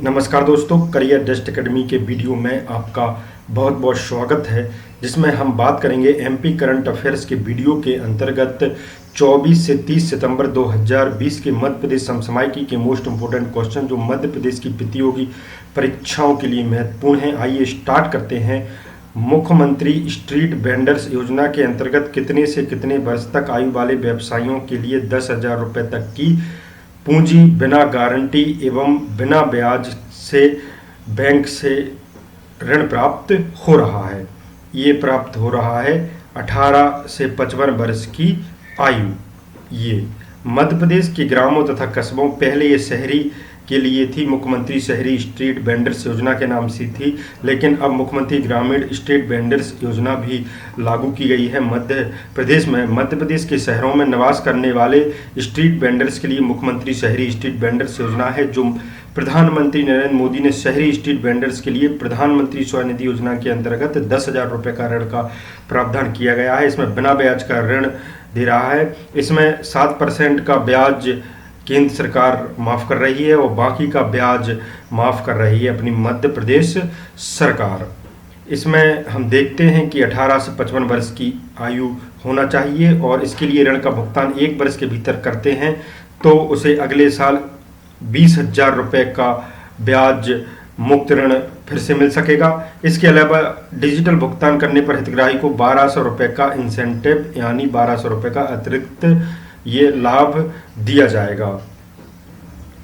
नमस्कार दोस्तों, career just academy के वीडियो में आपका बहुत बहुत स्वागत है, जिसमें हम बात करेंगे एमपी करंट अफेयर्स के वीडियो के अंतर्गत 24 से 30 सितंबर 2020 के मध्य प्रदेश समसामयिकी के मोस्ट इम्पोर्टेंट क्वेश्चन जो मध्य प्रदेश की प्रतियोगी परीक्षाओं के लिए महत्वपूर्ण हैं। आइए स्टार्ट करते हैं। मुख्यमंत्री स्ट्रीट वेंडर्स योजना के अंतर्गत कितने से कितने वर्ष तक आयु वाले व्यवसायियों के लिए 10,000 रुपये तक की पूंजी बिना गारंटी एवं बिना ब्याज से बैंक से ऋण प्राप्त हो रहा है? ये प्राप्त हो रहा है 18 से 55 वर्ष की आयु। ये मध्य प्रदेश के ग्रामों तथा कस्बों, पहले ये शहरी के लिए थी, मुख्यमंत्री शहरी स्ट्रीट वेंडर्स योजना के नाम से थी, लेकिन अब मुख्यमंत्री ग्रामीण स्ट्रीट वेंडर्स योजना भी लागू की गई है मध्य प्रदेश में। मध्य प्रदेश के शहरों में निवास करने वाले स्ट्रीट वेंडर्स के लिए मुख्यमंत्री शहरी स्ट्रीट वेंडर्स योजना है, जो प्रधानमंत्री नरेंद्र मोदी ने शहरी स्ट्रीट वेंडर्स के लिए प्रधानमंत्री स्वनिधि योजना के अंतर्गत 10,000 रुपये का ऋण का प्रावधान किया गया है। इसमें बिना ब्याज का ऋण दे रहा है। इसमें 7% का ब्याज केंद्र सरकार माफ़ कर रही है और बाकी का ब्याज माफ़ कर रही है अपनी मध्य प्रदेश सरकार। इसमें हम देखते हैं कि 18 से 55 वर्ष की आयु होना चाहिए और इसके लिए ऋण का भुगतान 1 वर्ष के भीतर करते हैं तो उसे अगले साल 20,000 रुपये का ब्याज मुक्त ऋण फिर से मिल सकेगा। इसके अलावा डिजिटल भुगतान करने पर हितग्राही को 1,200 रुपये का इंसेंटिव यानी 1,200 रुपये का अतिरिक्त ये लाभ दिया जाएगा।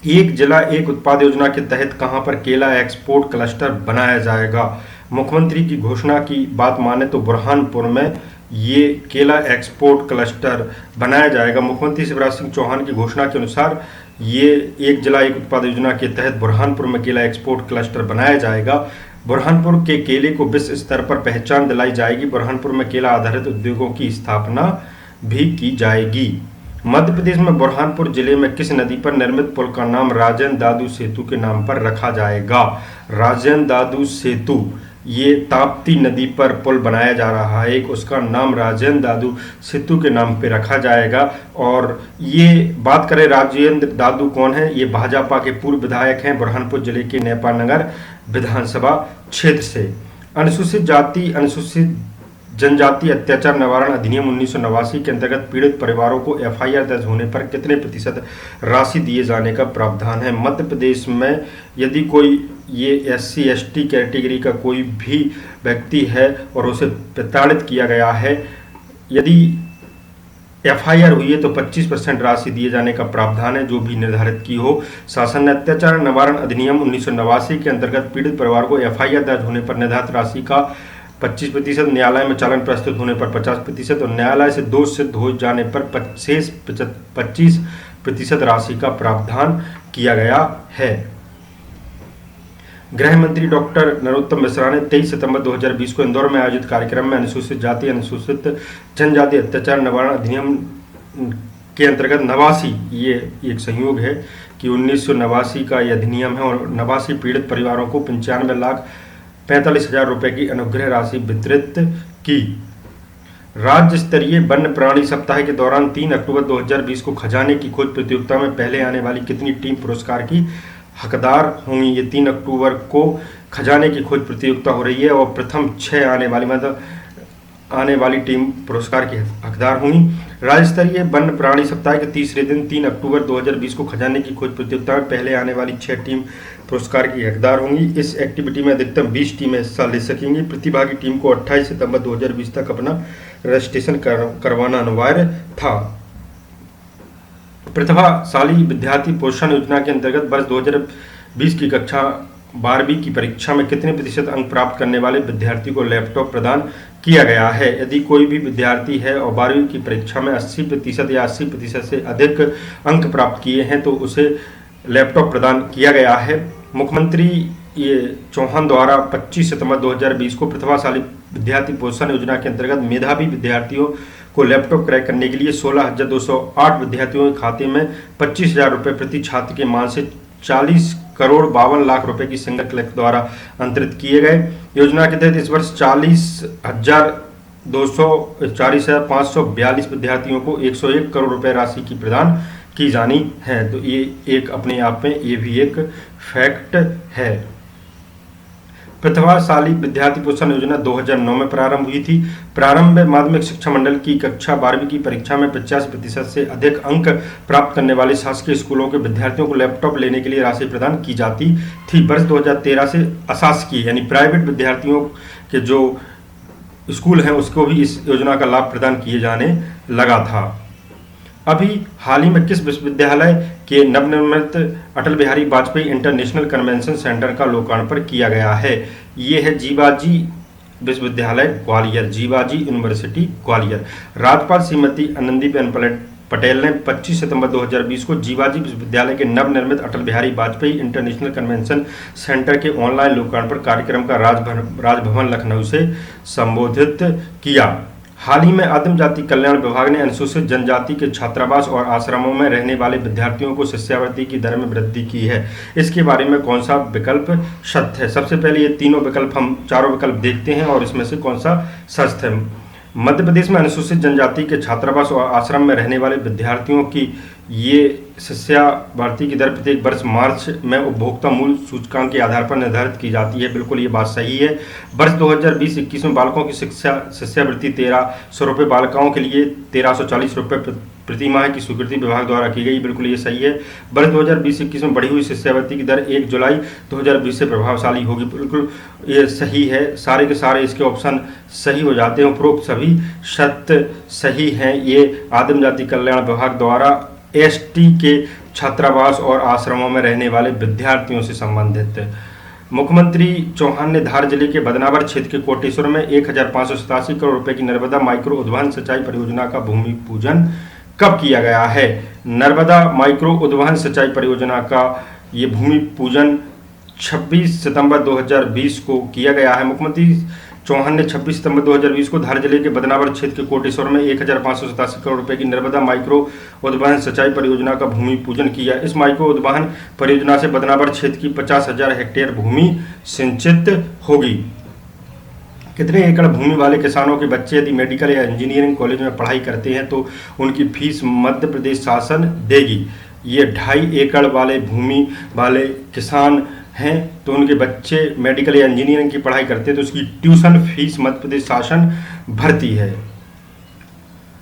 एक जिला एक उत्पाद योजना के तहत कहां पर केला एक्सपोर्ट क्लस्टर बनाया जाएगा? मुख्यमंत्री की घोषणा की बात माने तो बुरहानपुर में ये केला एक्सपोर्ट क्लस्टर बनाया जाएगा। मुख्यमंत्री शिवराज सिंह चौहान की घोषणा के अनुसार ये एक जिला एक उत्पाद योजना के तहत बुरहानपुर में केला एक्सपोर्ट क्लस्टर बनाया जाएगा। बुरहानपुर के केले को विश्व स्तर पर पहचान दिलाई जाएगी। बुरहानपुर में केला आधारित उद्योगों की स्थापना भी की जाएगी। मध्य प्रदेश में बुरहानपुर जिले में किस नदी पर निर्मित पुल का नाम राजेंद्र दादू सेतु के नाम पर रखा जाएगा? राजेंद्र दादू सेतु, ये ताप्ती नदी पर पुल बनाया जा रहा है, एक उसका नाम राजेंद्र दादू सेतु के नाम पे रखा जाएगा। और ये बात करें राजेंद्र दादू कौन है? ये भाजपा के पूर्व विधायक हैं, बुरहानपुर जिले के नेपाल नगर विधानसभा क्षेत्र से। अनुसूचित जाति अनुसूचित जनजाति अत्याचार निवारण अधिनियम 1989 के अंतर्गत पीड़ित परिवारों को एफआईआर दर्ज होने पर कितने प्रतिशत राशि दिए जाने का प्रावधान है? मध्य प्रदेश में यदि कोई ये SC ST कैटेगरी का कोई भी व्यक्ति है और उसे प्रताड़ित किया गया है, यदि एफआईआर हुई है तो 25% राशि दिए जाने का प्रावधान है, जो भी निर्धारित की हो। शासन ने अत्याचार निवारण अधिनियम 1989 के अंतर्गत पीड़ित परिवार को एफआईआर दर्ज होने पर निर्धारित राशि का 25%, न्यायालय में चालान प्रस्तुत होने पर 50% और न्यायालय से दोष सिद्ध हो जाने पर शेष 25% राशि का प्रावधान किया गया है। गृह मंत्री डॉक्टर नरोत्तम मिश्रा ने 23 सितंबर 2020 को इंदौर में आयोजित कार्यक्रम में अनुसूचित जाति अनुसूचित जनजाति अत्याचार निवारण अधिनियम के अंतर्गत 89, ये एक संयोग है कि 1989 का ये अधिनियम है और 89 पीड़ित परिवारों को 95,45,000 रुपये की अनुग्रह राशि वितरित की। राज्य स्तरीय वन्य प्राणी सप्ताह के दौरान 3 अक्टूबर 2020 को खजाने की खोज प्रतियोगिता में पहले आने वाली कितनी टीम पुरस्कार की हकदार होंगी? ये 3 अक्टूबर को खजाने की खोज प्रतियोगिता हो रही है और प्रथम 6 आने वाली टीम पुरस्कार की हकदार होंगी। राज्य स्तरीय वन्य प्राणी सप्ताह के तीसरे दिन 3 अक्टूबर 2020 को खजाने की खोज प्रतियोगिता में पहले आने वाली 6 टीम पुरस्कार की हकदार होंगी। इस एक्टिविटी में अधिकतम 20 टीमें हिस्सा ले सकेंगी। प्रतिभागी टीम को 28 सितंबर 2020 तक अपना रजिस्ट्रेशन करवाना अनिवार्य था। प्रतिभाशाली विद्यार्थी प्रोत्साहन योजना के अंतर्गत वर्ष 2020 की कक्षा 12वीं की परीक्षा में कितने प्रतिशत अंक प्राप्त करने वाले विद्यार्थी को लैपटॉप प्रदान किया गया है? यदि कोई भी विद्यार्थी है और 12वीं की परीक्षा में 80% या 80% से अधिक अंक प्राप्त किए हैं तो उसे लैपटॉप प्रदान किया गया है। मुख्यमंत्री चौहान द्वारा 25 सितंबर 2020 को प्रतिभाशाली विद्यार्थी प्रोत्साहन योजना के अंतर्गत मेधावी विद्यार्थियों को लैपटॉप क्रय करने के लिए 16,208 विद्यार्थियों के खाते में 25,000 रुपये प्रति छात्र के मान से 40 करोड़ 52 लाख रुपए की सिंगल क्लिक द्वारा अंतरित किए गए। योजना के तहत इस वर्ष 40,542 विद्यार्थियों को 101 करोड़ रुपए राशि की प्रदान की जानी है। तो ये एक अपने आप में ये भी एक फैक्ट है। प्रतिभाशाली विद्यार्थी प्रोत्साहन योजना 2009 में प्रारंभ हुई थी। प्रारंभ में माध्यमिक शिक्षा मंडल की कक्षा 12वीं की परीक्षा में 50% से अधिक अंक प्राप्त करने वाले शासकीय स्कूलों के विद्यार्थियों को लैपटॉप लेने के लिए राशि प्रदान की जाती थी। वर्ष 2013 से अशासकीय यानी प्राइवेट विद्यार्थियों के जो स्कूल हैं उसको भी इस योजना का लाभ प्रदान किए जाने लगा था। अभी हाल ही में किस विश्वविद्यालय के नवनिर्मित Atal Bihari Vajpayee international convention centre का लोकार्पण किया गया है? ये है जीवाजी विश्वविद्यालय ग्वालियर, जीवाजी यूनिवर्सिटी ग्वालियर। राज्यपाल श्रीमती आनंदीबेन पटेल ने 25 सितंबर 2020 को जीवाजी विश्वविद्यालय के नवनिर्मित Atal Bihari Vajpayee international convention centre के ऑनलाइन लोकार्पण कार्यक्रम का राजभवन लखनऊ से संबोधित किया। हाल ही में आदिम जाति कल्याण विभाग ने अनुसूचित जनजाति के छात्रावास और आश्रमों में रहने वाले विद्यार्थियों को शिष्यवृत्ति की दर में वृद्धि की है। इसके बारे में कौन सा विकल्प सत्य है? सबसे पहले ये चारों विकल्प देखते हैं और इसमें से कौन सा सच है। मध्य प्रदेश में अनुसूचित जनजाति के छात्रावास और आश्रम में रहने वाले विद्यार्थियों की ये शिष्यवृत्ति की दर प्रत्येक वर्ष मार्च में उपभोक्ता मूल्य सूचकांक के आधार पर निर्धारित की जाती है। बिल्कुल ये बात सही है। वर्ष 2020-21 में बालकों की शिष्यवृत्ति 1300 रुपये, बालिकाओं के लिए 1340 रुपये प्रति माह की स्वीकृति विभाग द्वारा की गई। बिल्कुल ये सही है। वर्ष 2020-21 में बढ़ी हुई शिष्यवृत्ति की दर 1 जुलाई 2020 से प्रभावशाली होगी। बिल्कुल ये सही है। सारे के सारे इसके ऑप्शन सही हो जाते हैं। उपरोक्त सभी सत्य सही हैं। ये आदिम जाति कल्याण विभाग द्वारा एसटी के छात्रावास और आश्रमों में रहने वाले विद्यार्थियों से संबंधित। मुख्यमंत्री चौहान ने धार जिले के बदनावर क्षेत्र के कोटेश्वर में 1587 करोड़ रुपए की नर्मदा माइक्रो उद्वहन सिंचाई परियोजना का भूमि पूजन कब किया गया है? नर्मदा माइक्रो उद्वहन सिंचाई परियोजना का ये भूमि पूजन 26 सितंबर 2020 को किया गया है। मुख्यमंत्री चौहान ने 26 सितंबर 2020 को धार जिले के बदनावर क्षेत्र के कोटेश्वर में 1587 करोड़ रुपए की नर्मदा माइक्रो उद्वहन सिंचाई परियोजना का भूमि पूजन किया। इस माइक्रो उद्वहन परियोजना से बदनावर क्षेत्र की 50,000 हेक्टेयर भूमि सिंचित होगी। कितने एकड़ भूमि वाले किसानों के बच्चे यदि मेडिकल या इंजीनियरिंग कॉलेज में पढ़ाई करते हैं तो उनकी फीस मध्य प्रदेश शासन देगी? ये 2.5 एकड़ वाले भूमि वाले किसान हैं तो उनके बच्चे मेडिकल या इंजीनियरिंग की पढ़ाई करते हैं तो उसकी ट्यूशन फीस मध्य प्रदेश शासन भरती है।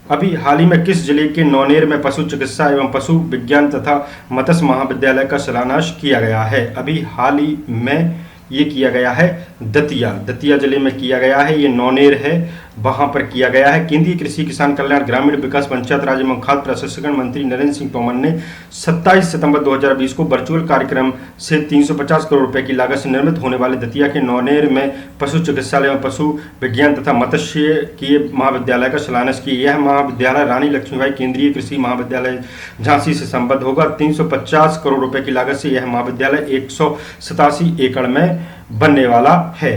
अभी हाल ही में किस जिले के नौनेर में पशु चिकित्सा एवं पशु विज्ञान तथा मत्स्य महाविद्यालय का शिलान्यास किया गया है? अभी हाल ही में ये किया गया है दतिया जिले में किया गया है। ये नौनेर है, वहां पर किया गया है। केंद्रीय कृषि किसान कल्याण ग्रामीण विकास पंचायत राज एवं खाद्य प्रसंस्करण मंत्री नरेंद्र सिंह तोमर ने 27 सितंबर 2020 को वर्चुअल कार्यक्रम से 350 करोड़ रुपए की लागत से निर्मित होने वाले दतिया के नौनेर में पशु चिकित्सालय एवं पशु विज्ञान तथा मत्स्य की महाविद्यालय का शिलान्यास किया। यह महाविद्यालय रानी लक्ष्मीबाई केंद्रीय कृषि महाविद्यालय झांसी से संबद्ध होगा। 350 करोड़ रुपए की लागत से यह महाविद्यालय 187 एकड़ में बनने वाला है।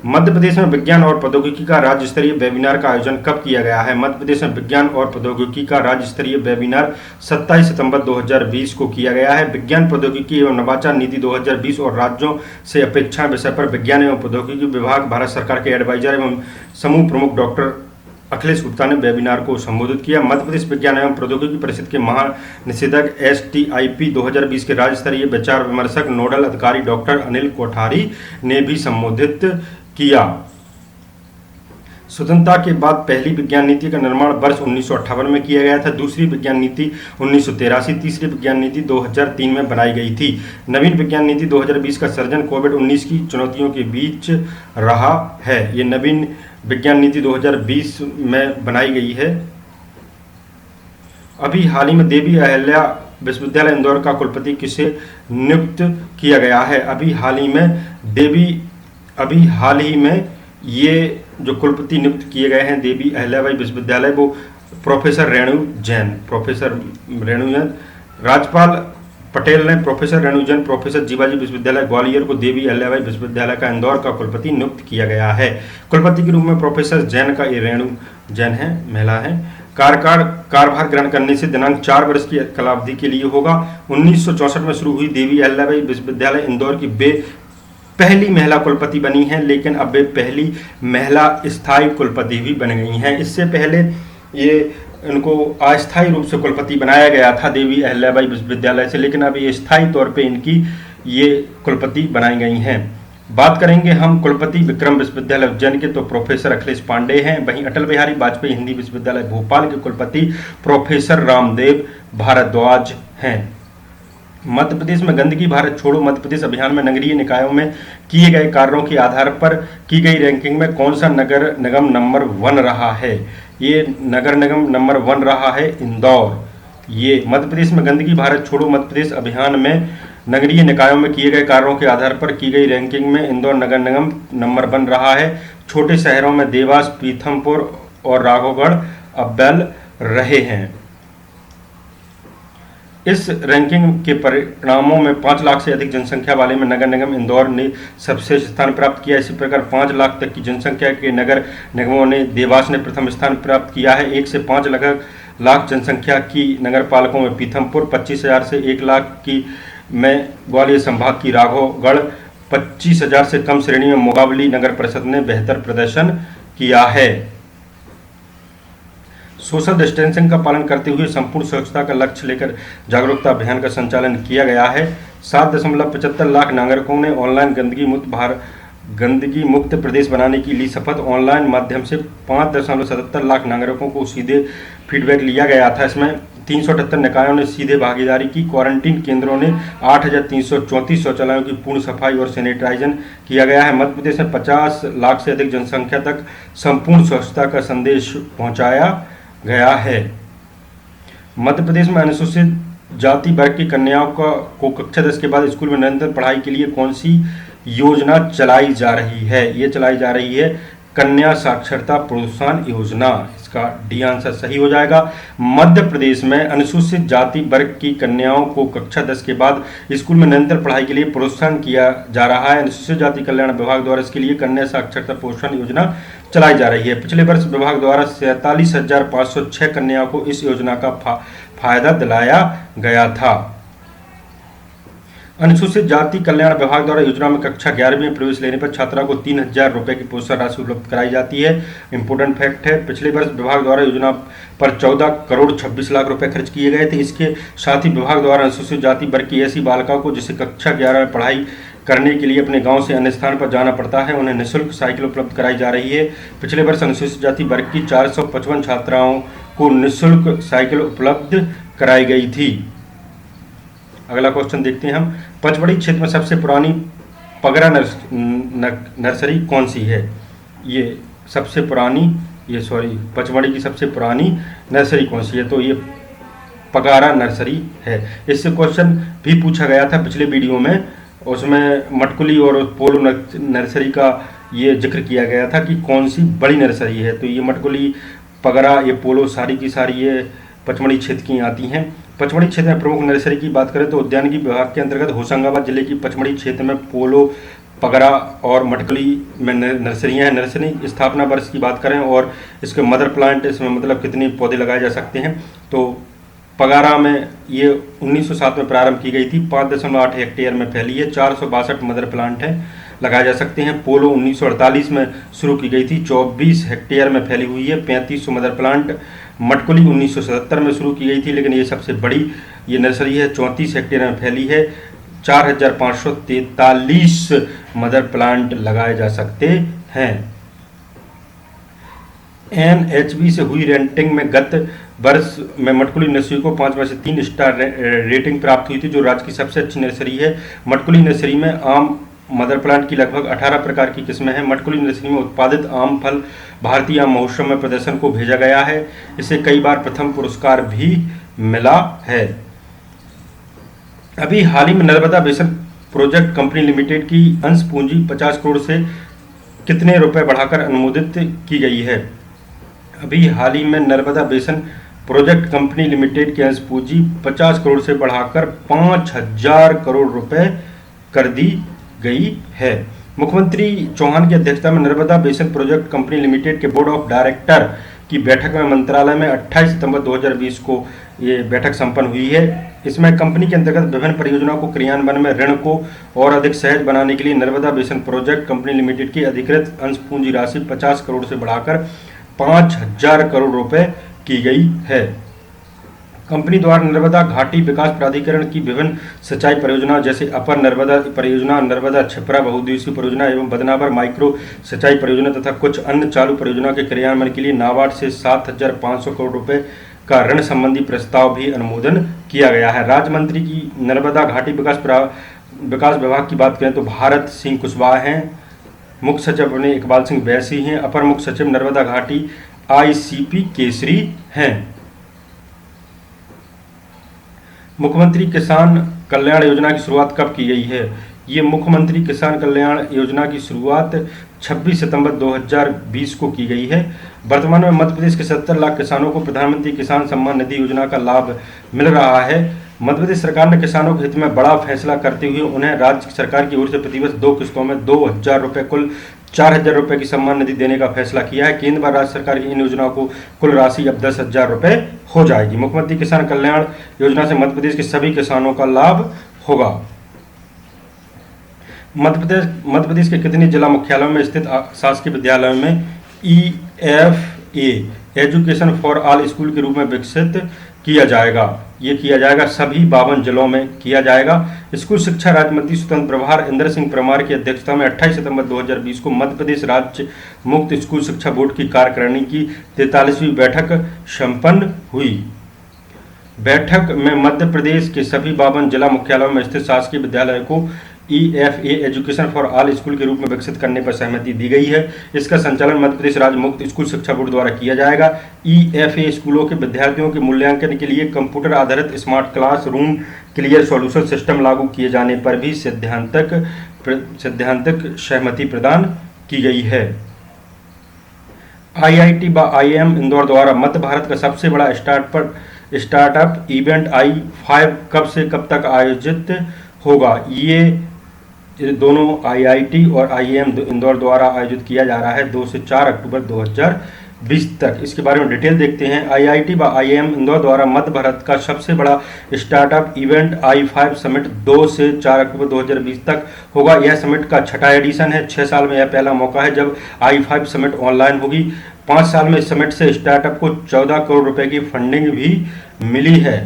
मध्य प्रदेश में विज्ञान और प्रौद्योगिकी का राज्य स्तरीय वेबिनार का आयोजन कब किया गया है? मध्य प्रदेश में विज्ञान और प्रौद्योगिकी का राज्य स्तरीय वेबिनार 27 सितंबर 2020 को किया गया है। विज्ञान प्रौद्योगिकी एवं नवाचार नीति 2020 और राज्यों से अपेक्षाएं विषय पर विज्ञान एवं प्रौद्योगिकी विभाग भारत सरकार के एडवाइजर एवं समूह प्रमुख डॉक्टर अखिलेश गुप्ता ने वेबिनार को संबोधित किया। मध्य प्रदेश विज्ञान एवं प्रौद्योगिकी परिषद के महानिदेशक STIP 2020 के राज्य स्तरीय विचार विमर्शक नोडल अधिकारी डॉक्टर अनिल कोठारी ने भी संबोधित किया। स्वतंत्रता के बाद पहली विज्ञान नीति का निर्माण वर्ष 1958 में किया गया था। दूसरी विज्ञान नीति 1983, तीसरी विज्ञान नीति 2003 में बनाई गई थी। नवीन विज्ञान नीति 2020 का सर्जन कोविड-19 की चुनौतियों के बीच रहा है। ये नवीन विज्ञान नीति 2020 में बनाई गई है। अभी हाल ही में देवी अहिल्या विश्वविद्यालय इंदौर का कुलपति किसे नियुक्त किया गया है? अभी हाल ही में ये जो कुलपति नियुक्त किए गए हैं देवी अहिल्याबाई विश्वविद्यालय वो प्रोफेसर रेणु जैन। राज्यपाल पटेल ने प्रोफेसर रेणु जैन प्रोफेसर जीवाजी विश्वविद्यालय ग्वालियर को देवी अहिल्याबाई विश्वविद्यालय का इंदौर का कुलपति नियुक्त किया गया है। कुलपति के रूप में प्रोफेसर जैन का ये रेणु जैन है, महिला है। कार्यभार ग्रहण करने से दिनांक 4 वर्ष की कालावधि के लिए होगा। 1964 में शुरू हुई देवी अहिल्याबाई विश्वविद्यालय इंदौर की वे पहली महिला कुलपति बनी हैं, लेकिन अब वे पहली महिला स्थायी कुलपति भी बन गई हैं। इससे पहले ये इनको अस्थायी रूप से कुलपति बनाया गया था देवी अहिल्याबाई विश्वविद्यालय से, लेकिन अब ये स्थायी तौर पे इनकी ये कुलपति बनाई गई हैं। बात करेंगे हम कुलपति विक्रम विश्वविद्यालय उज्जैन के, तो प्रोफेसर अखिलेश पांडे हैं। वहीं अटल बिहारी वाजपेयी हिंदी विश्वविद्यालय भोपाल के कुलपति प्रोफेसर रामदेव भारद्वाज हैं। मध्य प्रदेश में गंदगी भारत छोड़ो मध्य प्रदेश अभियान में नगरीय निकायों में किए गए कार्यों के आधार पर की गई रैंकिंग में कौन सा नगर निगम नंबर 1 रहा है? ये नगर निगम नंबर 1 रहा है इंदौर। ये मध्य प्रदेश में गंदगी भारत छोड़ो मध्य प्रदेश अभियान में नगरीय निकायों में किए गए कार्यों के आधार पर की गई रैंकिंग में इंदौर नगर निगम नंबर 1 रहा है। छोटे शहरों में देवास, पीथमपुर और राघवगढ़ अव्वल रहे हैं। इस रैंकिंग के परिणामों में 5 लाख से अधिक जनसंख्या वाले में नगर निगम इंदौर ने सबसे स्थान प्राप्त किया। इसी प्रकार 5 लाख तक की जनसंख्या के नगर निगमों ने देवास ने प्रथम स्थान प्राप्त किया है। 1 से 5 लाख जनसंख्या की नगर पालिकाओं में पीथमपुर, 25,000 से 1 लाख की में ग्वालियर संभाग की राघवगढ़, 25,000 से कम श्रेणी में मुगावली नगर परिषद ने बेहतर प्रदर्शन किया है। सोशल डिस्टेंसिंग का पालन करते हुए संपूर्ण स्वच्छता का लक्ष्य लेकर जागरूकता अभियान का संचालन किया गया है। 7.75 लाख नागरिकों ने ऑनलाइन गंदगी मुक्त प्रदेश बनाने की ली शपथ। ऑनलाइन माध्यम से 5.77 लाख नागरिकों को सीधे फीडबैक लिया गया था। इसमें 378 निकायों ने सीधे भागीदारी की। क्वारंटीन केंद्रों ने 8,334 शौचालयों की पूर्ण सफाई और सैनिटाइजेशन किया गया है। मध्य प्रदेश में 50 लाख से अधिक जनसंख्या तक संपूर्ण स्वच्छता का संदेश पहुंचाया गया है। मध्य प्रदेश में अनुसूचित जाति वर्ग की कन्याओं को कक्षा 10 के बाद स्कूल में निरंतर पढ़ाई के लिए कौन सी योजना चलाई जा रही है? ये चलाई जा रही है कन्या साक्षरता प्रोत्साहन योजना। इसका डी आंसर सही हो जाएगा। मध्य प्रदेश में अनुसूचित जाति वर्ग की कन्याओं को कक्षा 10 के बाद स्कूल में निरंतर पढ़ाई के लिए प्रोत्साहन किया जा रहा है। अनुसूचित जाति कल्याण विभाग द्वारा इसके लिए कन्या साक्षरता प्रोत्साहन योजना चलाई जा रही है। पिछले वर्ष विभाग द्वारा 47,506 कन्याओं को इस योजना का फायदा दिलाया गया था। अनुसूचित जाति कल्याण विभाग द्वारा योजना में कक्षा 11वीं में प्रवेश लेने पर छात्राओं को 3,000 रुपये की प्रोत्साहन राशि उपलब्ध कराई जाती है। इंपोर्टेंट फैक्ट है, पिछले वर्ष विभाग द्वारा योजना पर 14 करोड़ 26 लाख रुपए खर्च किए गए थे। इसके साथ ही विभाग द्वारा अनुसूचित जाति वर्ग की ऐसी बालिकाओं को जिसे कक्षा 11 में पढ़ाई करने के लिए अपने गांव से अन्य स्थान पर जाना पड़ता है, उन्हें निःशुल्क साइकिल उपलब्ध कराई जा रही है। पिछले वर्ष अनुसूचित जाति वर्ग की 455 छात्राओं को निःशुल्क साइकिल उपलब्ध कराई गई थी। अगला क्वेश्चन देखते हैं हम। पचमढ़ी क्षेत्र में सबसे पुरानी पगरा नर्सरी कौन सी है? ये सबसे पुरानी पचमढ़ी की सबसे पुरानी नर्सरी कौन सी है? तो ये पगारा नर्सरी है। इससे क्वेश्चन भी पूछा गया था पिछले वीडियो में, उसमें मटकुली और पोलो नर्सरी का ये जिक्र किया गया था कि कौन सी बड़ी नर्सरी है। तो ये मटकुली, पगरा, ये पोलो सारी की सारी ये पचमढ़ी क्षेत्र की आती हैं। पचमढ़ी क्षेत्र में प्रमुख नर्सरी की बात करें तो उद्यानिकी विभाग के अंतर्गत होशंगाबाद जिले की पचमढ़ी क्षेत्र में पोलो, पगरा और मटकुली में नर्सरियाँ हैं। नर्सरी स्थापना वर्ष की बात करें और इसके मदर प्लांट, इसमें मतलब कितने पौधे लगाए जा सकते हैं, तो पगारा में ये 1907 में प्रारंभ की गई थी। 5.8 हेक्टेयर में फैली है। 462 मदर प्लांट हैं, लगाए जा सकते हैं। पोलो 1948 में शुरू की गई थी, 24 हेक्टेयर में फैली हुई है, 3500 मदर प्लांट। मटकुली 1977 में शुरू की गई थी, लेकिन ये सबसे बड़ी ये नर्सरी है, 34 हेक्टेयर में फैली है। 4,543 मदर प्लांट लगाए जा सकते हैं। NHB से हुई रेटिंग में गत वर्ष में मटकुली नर्सरी को 5 में से 3 स्टार रेटिंग प्राप्त हुई थी, जो राज्य की सबसे अच्छी नर्सरी है। मटकुली नर्सरी में आम मदर प्लांट की लगभग 18 प्रकार की किस्में हैं। मटकुली नर्सरी में उत्पादित आम फल भारतीय आम महोत्सव में प्रदर्शन को भेजा गया है। इसे कई बार प्रथम पुरस्कार भी मिला है। अभी हाल ही में Narmada basin project company limited की अंश पूंजी 50 करोड़ से कितने रुपए बढ़ाकर अनुमोदित की गई है? अभी हाल ही में Narmada basin project company limited की अंश पूंजी 50 करोड़ से बढ़ाकर 5,000 करोड़ रुपए कर दी गई है। मुख्यमंत्री चौहान की अध्यक्षता में Narmada basin project company limited के बोर्ड ऑफ डायरेक्टर की बैठक में मंत्रालय में 28 सितंबर 2020 को ये बैठक संपन्न हुई है। इसमें कंपनी के अंतर्गत विभिन्न परियोजनाओं को क्रियान्वयन में ऋण को और अधिक सहज बनाने के लिए Narmada basin project company limited की अधिकृत अंश पूंजी राशि 50 करोड़ से बढ़ाकर 5,000 करोड़ रुपए की गई है। कंपनी द्वारा नर्मदा घाटी विकास प्राधिकरण की विभिन्न सिंचाई परियोजनाओं जैसे अपर नर्मदा परियोजना, नर्मदा क्षिप्रा बहुउद्देशीय परियोजना एवं बदनावर माइक्रो सिंचाई परियोजना तथा कुछ अन्य चालू परियोजनाओं के क्रियान्वयन के लिए नाबार्ड से 7,500 करोड़ रुपए का ऋण संबंधी प्रस्ताव भी अनुमोदन किया गया है। राज्य मंत्री की नर्मदा घाटी विकास विभाग की बात करें तो भारत सिंह कुशवाहा हैं, मुख्य सचिव अपने इकबाल सिंह बैसी हैं, अपर मुख्य सचिव नर्मदा घाटी ICP केसरी हैं। मुख्यमंत्री किसान कल्याण योजना की शुरुआत कब की गई है? ये मुख्यमंत्री किसान कल्याण योजना की शुरुआत 26 सितंबर 2020 को की गई है। वर्तमान में मध्य प्रदेश के 70 लाख किसानों को प्रधानमंत्री किसान सम्मान निधि योजना का लाभ मिल रहा है। मध्य प्रदेश सरकार ने किसानों के हित में बड़ा फैसला करते हुए उन्हें राज्य सरकार की ओर से प्रतिवर्ष 2 किस्तों में 2,000 रुपये कुल 4,000 रुपये की सम्मान निधि देने का फैसला किया है। केंद्र व राज्य सरकार की इन योजनाओं को कुल राशि अब 10,000 रुपये हो जाएगी। मुख्यमंत्री किसान कल्याण योजना से मध्य प्रदेश के सभी किसानों का लाभ होगा। मध्य प्रदेश के कितने जिला मुख्यालयों में स्थित शासकीय विद्यालयों में EFA education for all school के रूप में विकसित किया जाएगा? ये किया जाएगा सभी 52 जिलों में किया जाएगा। स्कूल शिक्षा राज्य मंत्री स्वतंत्र प्रभार इंदर सिंह परमार की अध्यक्षता में 28 सितंबर 2020 को मध्य प्रदेश राज्य मुक्त स्कूल शिक्षा बोर्ड की कार्यकारिणी की 43वीं बैठक संपन्न हुई। बैठक में मध्य प्रदेश के सभी 52 जिला मुख्यालयों में स्थित शासकीय विद्यालय को EFA education for all school के रूप में विकसित करने पर सहमति दी गई है। इसका संचालन मध्य प्रदेश राज्य मुक्त स्कूल शिक्षा बोर्ड द्वारा किया जाएगा। EFA स्कूलों के विद्यार्थियों के मूल्यांकन के लिए कंप्यूटर आधारित smart class room clear solution system लागू किए जाने पर भी सैद्धांतिक सहमति प्रदान की गई है। IIT व IIM इंदौर द्वारा मध्य भारत का सबसे बड़ा स्टार्टअप इवेंट I5 कब से कब तक आयोजित होगा? ये दोनों IIT और IIM इंदौर द्वारा आयोजित किया जा रहा है 2 से 4 अक्टूबर 2020 तक। इसके बारे में डिटेल देखते हैं। IIT व IIM इंदौर द्वारा मध्य भारत का सबसे बड़ा स्टार्टअप इवेंट I5 समिट 2 से 4 अक्टूबर 2020 तक होगा। यह समिट का 6वां एडिशन है। 6 साल में यह पहला मौका है जब I5 समिट ऑनलाइन होगी। 5 साल में इस समिट से स्टार्टअप को 14 करोड़ रुपए की फंडिंग भी मिली है।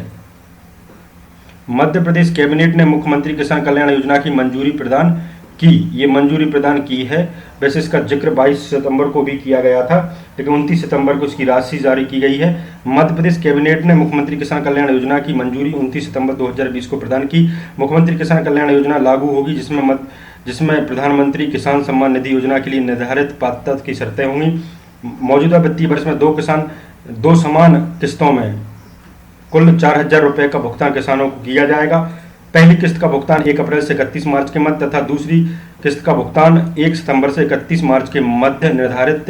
मध्य प्रदेश कैबिनेट ने मुख्यमंत्री किसान कल्याण योजना की मंजूरी प्रदान की। ये मंजूरी प्रदान की है। वैसे इसका जिक्र 22 सितंबर को भी किया गया था, लेकिन 29 सितंबर को इसकी राशि जारी की गई है। मध्य प्रदेश कैबिनेट ने मुख्यमंत्री किसान कल्याण योजना की मंजूरी 29 सितंबर 2020 को प्रदान की। मुख्यमंत्री किसान कल्याण योजना लागू होगी जिसमें प्रधानमंत्री किसान सम्मान निधि योजना के लिए निर्धारित पात्रता की शर्तें होंगी। मौजूदा वित्तीय वर्ष में 2 समान किस्तों में कुल 4,000 रुपये का भुगतान किसानों को किया जाएगा। पहली किस्त का भुगतान 1 अप्रैल से 31 मार्च के मध्य तथा दूसरी किस्त का भुगतान 1 सितंबर से 31 मार्च के मध्य निर्धारित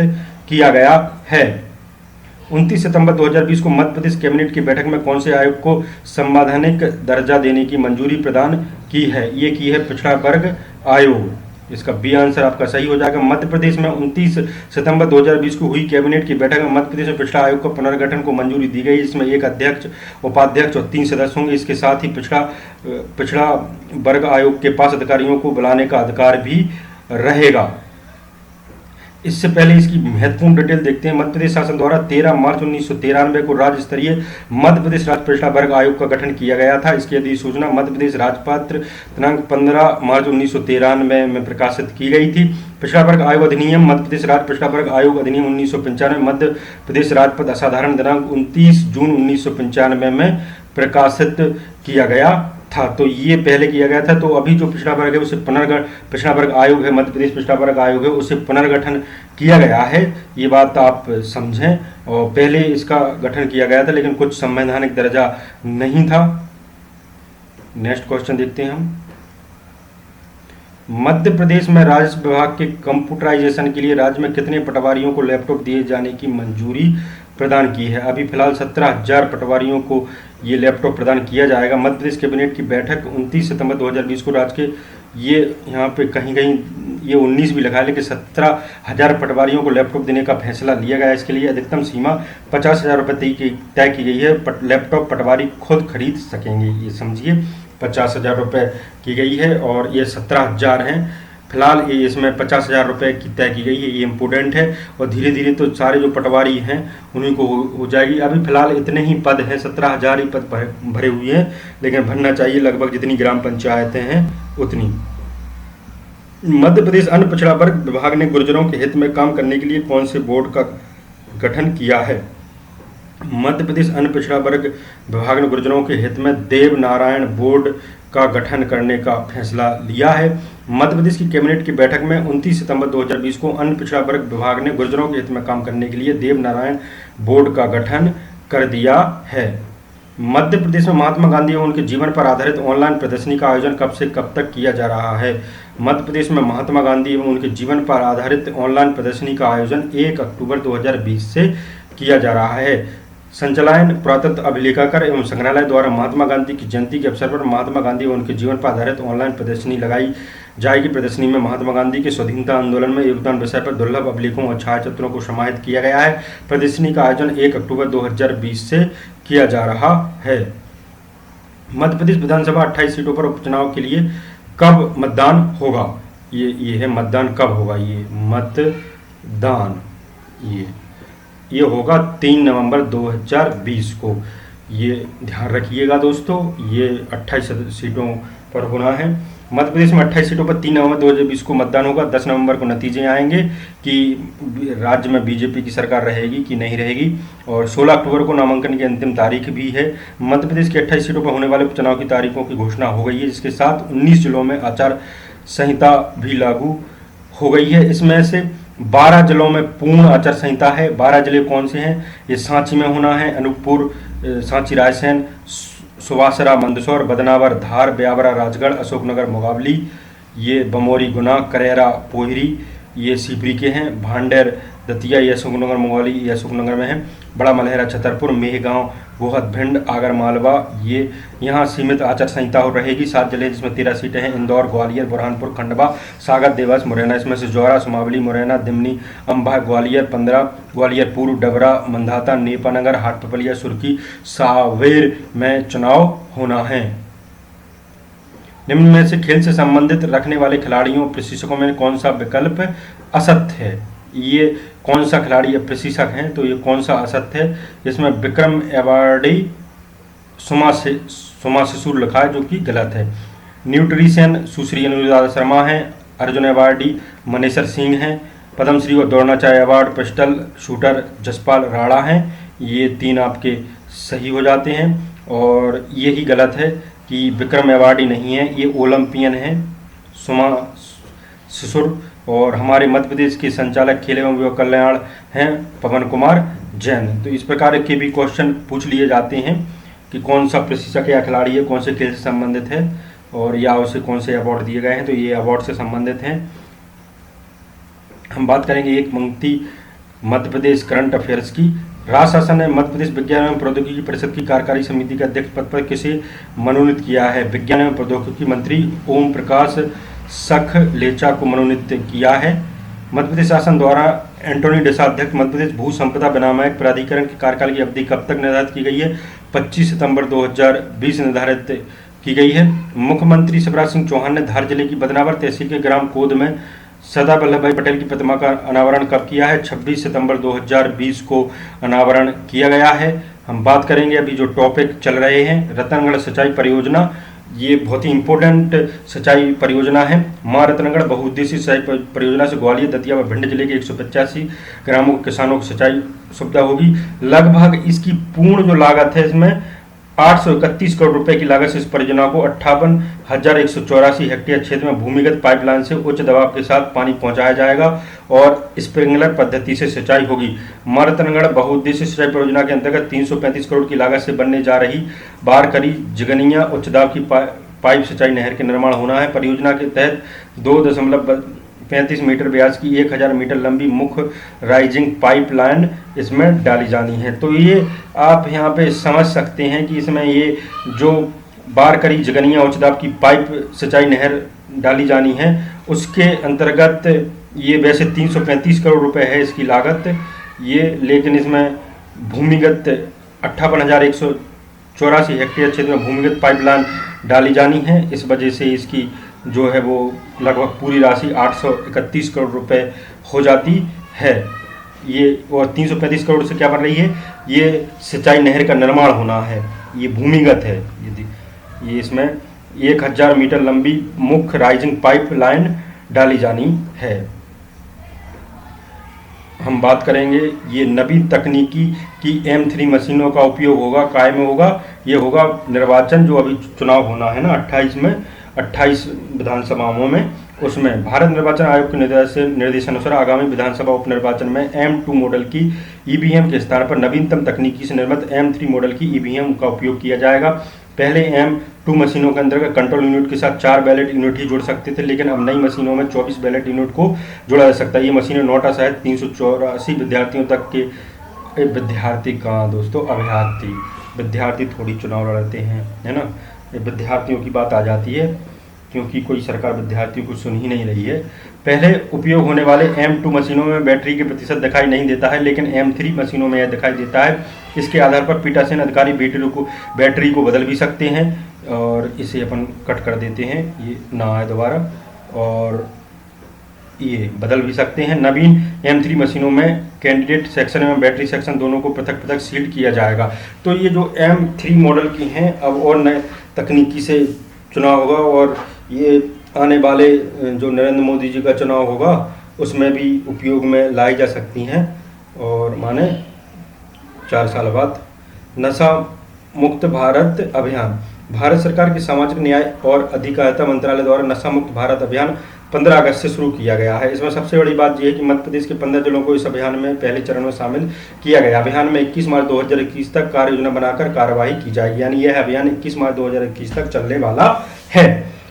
किया गया है। 29 सितंबर 2020 को मध्य प्रदेश कैबिनेट की बैठक में कौन से आयोग को संवैधानिक दर्जा देने की मंजूरी प्रदान की है? ये की है पिछड़ा वर्ग आयोग। इसका बी आंसर आपका सही हो जाएगा। मध्य प्रदेश में 29 सितंबर 2020 को हुई कैबिनेट की बैठक में मध्य प्रदेश में पिछड़ा आयोग का पुनर्गठन को मंजूरी दी गई, जिसमें 1 अध्यक्ष, उपाध्यक्ष और 3 सदस्य होंगे। इसके साथ ही पिछड़ा वर्ग आयोग के पास अधिकारियों को बुलाने का अधिकार भी रहेगा। इससे पहले इसकी महत्वपूर्ण डिटेल देखते हैं। मध्य प्रदेश शासन द्वारा 13 मार्च 1993 को राज्य स्तरीय मध्य प्रदेश राज्य पिछड़ा वर्ग आयोग का गठन किया गया था। इसकी अधिसूचना मध्य प्रदेश राजपत्र दिनांक 15 मार्च 1993 में प्रकाशित की गई थी। पिछड़ा वर्ग आयोग अधिनियम मध्य प्रदेश राज्य पिछड़ा वर्ग आयोग अधिनियम 1995 मध्य प्रदेश राजपत्र असाधारण दिनांक 29 जून 1995 में प्रकाशित किया गया था। तो ये पहले किया गया था। तो अभी जो पिछड़ा वर्ग है उसे पिछड़ा वर्ग आयोग है, मध्य प्रदेश पिछड़ा वर्ग आयोग है, उसे पुनर्गठन किया गया है। ये बात आप समझें। और पहले इसका गठन किया गया था लेकिन कुछ संवैधानिक दर्जा नहीं था। नेक्स्ट क्वेश्चन देखते हैं हम। मध्य प्रदेश में राजस्व विभाग के कंप्यूटराइजेशन के लिए राज्य में कितने पटवारियों को लैपटॉप दिए जाने की मंजूरी प्रदान की है? अभी फिलहाल 17,000 पटवारियों को ये लैपटॉप प्रदान किया जाएगा। मध्य प्रदेश कैबिनेट की बैठक 29 सितंबर 2020 को राज्य के ये यहाँ पे कहीं ये 19 भी लिखा है, लेकिन 17,000 पटवारियों को लैपटॉप देने का फैसला लिया गया। इसके लिए अधिकतम सीमा 50,000 रुपये तय की गई है। लैपटॉप पटवारी खुद खरीद सकेंगे, ये समझिए। 50,000 रुपये की गई है और ये 17,000 हैं फिलहाल ये इसमें 50,000 रुपये की तय की गई है, ये इम्पोर्टेंट है। और धीरे धीरे तो सारे जो पटवारी हैं उन्हीं को हो जाएगी। अभी फिलहाल इतने ही पद हैं, 17,000 ही पद भरे हुए हैं, लेकिन भरना चाहिए लगभग जितनी ग्राम पंचायतें हैं उतनी। मध्य प्रदेश अन्य पिछड़ा वर्ग विभाग ने गुर्जरों के हित में काम करने के लिए कौन से बोर्ड का गठन किया है? मध्य प्रदेश अन्य पिछड़ा वर्ग विभाग ने गुर्जरों के हित में देव नारायण बोर्ड का गठन करने का फैसला लिया है। मध्य प्रदेश की कैबिनेट की बैठक में 29 सितंबर 2020 को अन्य पिछड़ा वर्ग विभाग ने गुर्जरों के हित में काम करने के लिए देव नारायण बोर्ड का गठन कर दिया है। मध्य प्रदेश में महात्मा गांधी और उनके जीवन पर आधारित ऑनलाइन प्रदर्शनी का आयोजन कब से कब तक किया जा रहा है? मध्य प्रदेश में महात्मा गांधी एवं उनके जीवन पर आधारित ऑनलाइन प्रदर्शनी का आयोजन 1 अक्टूबर 2020 से किया जा रहा है। संचालन पुरातत्व अभिलेखागार एवं संग्रहालय द्वारा महात्मा गांधी की जयंती के अवसर पर महात्मा गांधी और उनके जीवन पर आधारित ऑनलाइन प्रदर्शनी लगाई जाएगी। प्रदर्शनी में महात्मा गांधी के स्वाधीनता आंदोलन में योगदान विषय पर दुर्लभ अभिलेखों और छायाचित्रों को समाहित किया गया है। प्रदर्शनी का आयोजन 1 अक्टूबर 2020 से किया जा रहा है। मध्य प्रदेश विधानसभा 28 सीटों पर उपचुनाव के लिए कब मतदान होगा? ये है मतदान कब होगा। ये मतदान ये होगा 3 नवंबर 2020 को। ये ध्यान रखिएगा दोस्तों, ये 28 सीटों पर होना है। मध्य प्रदेश में 28 सीटों पर 3 नवंबर 2020 को मतदान होगा। 10 नवंबर को नतीजे आएंगे कि राज्य में बीजेपी की सरकार रहेगी कि नहीं रहेगी। और 16 अक्टूबर को नामांकन की अंतिम तारीख भी है। मध्य प्रदेश की 28 सीटों पर होने वाले उपचुनाव की तारीखों की घोषणा हो गई है, जिसके साथ 19 जिलों में आचार संहिता भी लागू हो गई है। इसमें से 12 जिलों में पूर्ण आचार संहिता है। 12 जिले कौन से हैं? ये सांची में होना है, अनूपपुर, सांची रायसेन, सुवासरा मंदसौर, बदनावर धार, ब्यावरा राजगढ़, अशोकनगर मुगावली, ये बमोरी गुना, करेरा पोहरी, ये सीपरी के हैं, भांडेर दतिया, ये अशोकनगर मुगावली, ये अशोकनगर में है, बड़ा मलहरा छतरपुर, मेहगांव, गोहद भिंड, आगर मालवा, ये यहाँ सीमित आचार संहिता हो रहेगी। 7 जिले जिसमें 13 सीटें हैं, इंदौर, ग्वालियर, बुरहानपुर, खंडवा, सागर, देवास, मुरैना। इसमें से जौरा, सुमावली, मुरैना, दिमनी, अंबा, ग्वालियर 15, ग्वालियर पूर्व, डबरा, मंधाता, नेपानगर, हाटपिपलिया, सुर्खी, सावेर में चुनाव होना है। निम्न में से खेल से संबंधित रखने वाले खिलाड़ियों प्रशिक्षकों में कौन सा विकल्प असत्य है? ये कौन सा खिलाड़ी प्रशिक्षक हैं? तो ये कौन सा असत्य है? इसमें विक्रम अवार्डी सुमा शिशुर लिखा है, जो कि गलत है। न्यूट्रिशन सुश्री अनुराधा शर्मा हैं। अर्जुन अवार्डी मनेसर सिंह हैं। पद्मश्री और दौड़ना चाहे award pistol shooter Jaspal Rana हैं। ये 3 आपके सही हो जाते हैं। और यही गलत है कि विक्रम अवार्डी नहीं है, ये ओलंपियन हैं सुमा शिशुर। और हमारे मध्य प्रदेश के संचालक खेल एवं युवा कल्याण हैं पवन कुमार जैन। तो इस प्रकार के भी क्वेश्चन पूछ लिए जाते हैं कि कौन सा प्रशिक्षक या खिलाड़ी है, कौन से खेल से संबंधित है और या उसे कौन से अवार्ड दिए गए हैं। तो ये अवार्ड से संबंधित हैं। हम बात करेंगे एक पंक्ति मध्य प्रदेश करंट अफेयर्स की। राज्य शासन ने मध्य प्रदेश विज्ञान एवं प्रौद्योगिकी परिषद की कार्यकारी समिति के अध्यक्ष पद पर किसे मनोनीत किया है? विज्ञान एवं प्रौद्योगिकी मंत्री ओम प्रकाश सखलेचा को मनोनीत किया है। मध्य प्रदेश शासन द्वारा एंटोनी डिसा अध्यक्ष मध्य प्रदेश भू संपदा विनियामक प्राधिकरण के कार्यकाल की अवधि कब तक निर्धारित की गई है? 25 सितंबर 2020 निर्धारित की गई है। मुख्यमंत्री शिवराज सिंह चौहान ने धार जिले की बदनावर तहसील के ग्राम कोद में सरदार वल्लभ भाई पटेल की प्रतिमा का अनावरण कब किया है? 26 सितंबर 2020 को अनावरण किया गया है। हम बात करेंगे अभी जो टॉपिक चल रहे हैं, रतनगढ़ सिंचाई परियोजना। ये बहुत ही इंपॉर्टेंट सिंचाई परियोजना है। मां रतनगढ़ बहुउद्देशीय सिंचाई परियोजना से ग्वालियर, दतिया व भिंड जिले के 185 ग्रामों के किसानों को सिंचाई सुविधा होगी। लगभग इसकी पूर्ण जो लागत है, इसमें 831 करोड़ रुपए की लागत से इस परियोजना को 58,184 हेक्टेयर क्षेत्र में भूमिगत पाइपलाइन से उच्च दबाव के साथ पानी पहुंचाया जाएगा और स्प्रिंकलर पद्धति से सिंचाई होगी। मां रतनगढ़ बहुउद्देशीय सिंचाई परियोजना के अंतर्गत 335 करोड़ की लागत से बनने जा रही बारकरी जिगनिया उच्च दाब की पाइप सिंचाई नहर के निर्माण होना है। परियोजना के तहत 2.35 मीटर व्यास की 1000 मीटर लंबी मुख्य राइजिंग पाइपलाइन इसमें डाली जानी है। तो ये आप यहाँ पे समझ सकते हैं कि इसमें ये जो बारकरी जगनिया उच्च दाब की पाइप सिंचाई नहर डाली जानी है, उसके अंतर्गत ये वैसे 335 करोड़ रुपए है इसकी लागत ये, लेकिन इसमें भूमिगत 58,184 हेक्टेयर क्षेत्र में भूमिगत पाइपलाइन डाली जानी है। इस वजह से इसकी जो है वो लगभग पूरी राशि 831 करोड़ रुपए हो जाती है। ये और 335 करोड़ से क्या बन रही है, ये सिंचाई नहर का निर्माण होना है, ये भूमिगत है। ये इसमें 1000 मीटर लंबी मुख्य राइजिंग पाइप लाइन डाली जानी है। हम बात करेंगे ये नवीन तकनीकी की M3 मशीनों का उपयोग होगा, काय में होगा, ये होगा निर्वाचन जो अभी चुनाव होना है ना 28 विधानसभाओं में, उसमें भारत निर्वाचन आयोग के निर्देशानुसार आगामी विधानसभा उपनिर्वाचन में M2 मॉडल की EVM के स्थान पर नवीनतम तकनीकी से निर्मित M3 मॉडल की EVM का उपयोग किया जाएगा। पहले M2 मशीनों के अंतर्गत कंट्रोल यूनिट के साथ 4 बैलेट यूनिट ही जुड़ सकते थे, लेकिन अब नई मशीनों में 24 बैलेट यूनिट को जोड़ा जा सकता है। ये मशीनें नोटा सहित 384 विद्यार्थियों तक के विद्यार्थी का दोस्तों अभ्यर्थी विद्यार्थी थोड़ी चुनाव लड़ते हैं, है ना, विद्यार्थियों की बात आ जाती है क्योंकि कोई सरकार विद्यार्थियों को सुन ही नहीं रही है। पहले उपयोग होने वाले M2 मशीनों में बैटरी के प्रतिशत दिखाई नहीं देता है, लेकिन M3 मशीनों में यह दिखाई देता है। इसके आधार पर पीठासीन अधिकारी बैटरी को बदल भी सकते हैं और इसे अपन कट कर देते हैं, ये ना आए दोबारा, और ये बदल भी सकते हैं। नवीन M3 मशीनों में कैंडिडेट सेक्शन एवं बैटरी सेक्शन दोनों को पृथक पृथक सील्ड किया जाएगा। तो ये जो M3 मॉडल की हैं अब और नए तकनीकी से चुनाव होगा, और ये आने वाले जो नरेंद्र मोदी जी का चुनाव होगा उसमें भी उपयोग में लाई जा सकती हैं, और माने 4 साल बाद। नशा मुक्त भारत अभियान, भारत सरकार के सामाजिक न्याय और अधिकारिता मंत्रालय द्वारा नशा मुक्त भारत अभियान 15 अगस्त से शुरू किया गया है। इसमें सबसे बड़ी बात यह है कि मध्य प्रदेश के 15 जिलों को इस अभियान में पहले चरण में शामिल किया गया। अभियान में 21 मार्च 2021 तक कार्य योजना बनाकर कार्यवाही की जाएगी, यानी यह अभियान 21 मार्च 2021 तक चलने वाला है।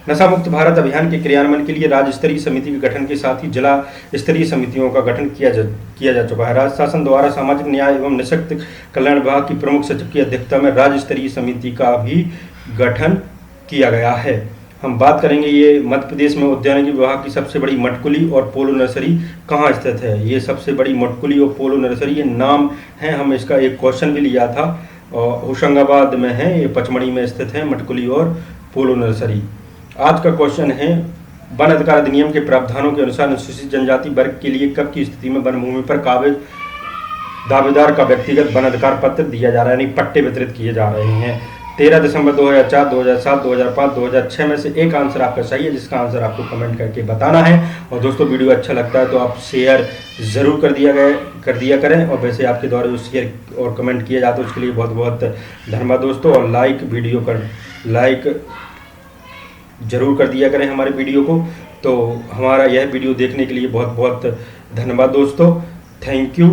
नशा मुक्त भारत अभियान के क्रियान्वयन के लिए राज्य स्तरीय समिति के गठन के साथ ही जिला स्तरीय समितियों का गठन किया जा चुका है। राज्य शासन द्वारा सामाजिक न्याय एवं निःशक्त कल्याण विभाग की प्रमुख सचिव की अध्यक्षता में राज्य स्तरीय समिति का भी गठन किया गया है। हम बात करेंगे ये मध्य प्रदेश में उद्यानिकी विभाग की सबसे बड़ी मटकुली और पोलो नर्सरी कहाँ स्थित है। ये सबसे बड़ी मटकुली और पोलो नर्सरी ये नाम है, हम इसका एक क्वेश्चन भी लिया था, और होशंगाबाद में है, ये पचमढ़ी में स्थित है मटकुली और पोलो नर्सरी। आज का क्वेश्चन है वन अधिकार अधिनियम के प्रावधानों के अनुसार अनुसूचित जनजाति वर्ग के लिए कब की स्थिति में वन भूमि पर काबिज दावेदार का व्यक्तिगत वन अधिकार पत्र दिया जा रहा है, यानी पट्टे वितरित किए जा रहे हैं। 13 दिसंबर 2004, 2007, 2005, 2006 में से एक आंसर आपका सही है, जिसका आंसर आपको कमेंट करके बताना है। और दोस्तों वीडियो अच्छा लगता है तो आप शेयर ज़रूर कर दिया करें, और वैसे आपके द्वारा जो शेयर और कमेंट किया जाता है उसके लिए बहुत बहुत धन्यवाद दोस्तों। और लाइक ज़रूर कर दिया करें हमारे वीडियो को। तो हमारा यह वीडियो देखने के लिए बहुत बहुत धन्यवाद दोस्तों। Thank you.